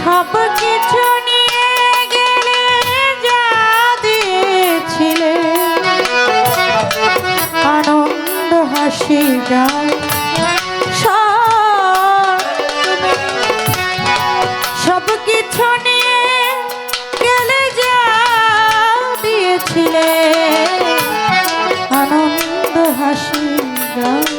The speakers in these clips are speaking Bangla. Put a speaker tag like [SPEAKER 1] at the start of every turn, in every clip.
[SPEAKER 1] সব কিছু নিয়ে গেলে যা দিয়েছিলে আনন্দ হাসি গান সব কিছু নিয়ে গেলে যা দিয়েছিলে আনন্দ হাসি গান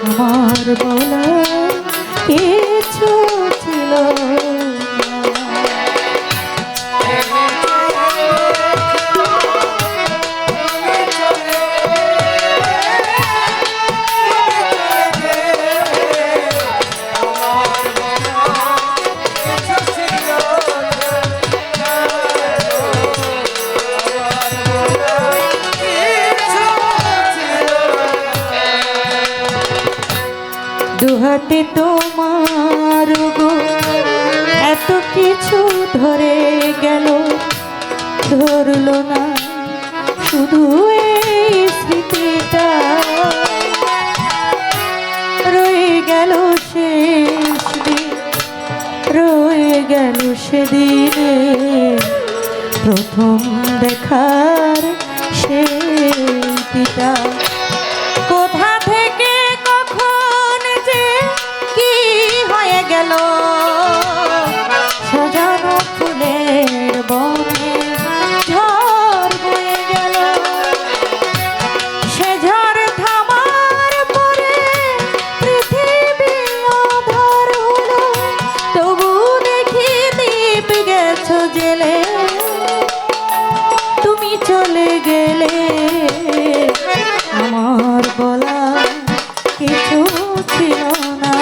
[SPEAKER 1] আমার বলার কিছু ছিল দুহাতে তোমার গো এত কিছু ধরে গেল ধরল না শুধু এই স্মৃতিটা রয়ে গেল শেষ দিন রয়ে গেল সেদিনে প্রথম দেখার সেইটা কোথা থেকে গেল সাজানো ফুলের বনে ঝড় বয়ে গেল সে ঝড় থামার পরে পৃথিবী আধার হলো তবু দেখি দীপ গেছো জেলে তুমি চলে গেলে আমার বলা কিছু ছিল না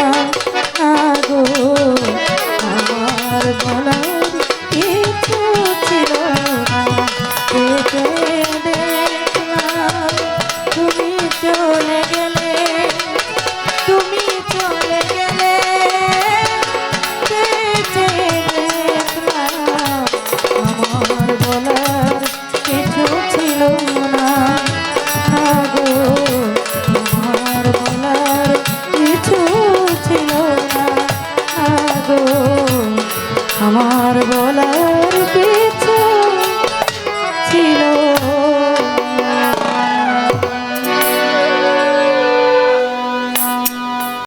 [SPEAKER 1] আগো আমার বলার কিছু ছিল না দেখলাম তুমি চলে গেলে তুমি চলে গেলে দেখলাম আমার বলার কিছু ছিল না আগো আমার বলার কিছু ছিল না আগো আমার বলার কিছু ছিল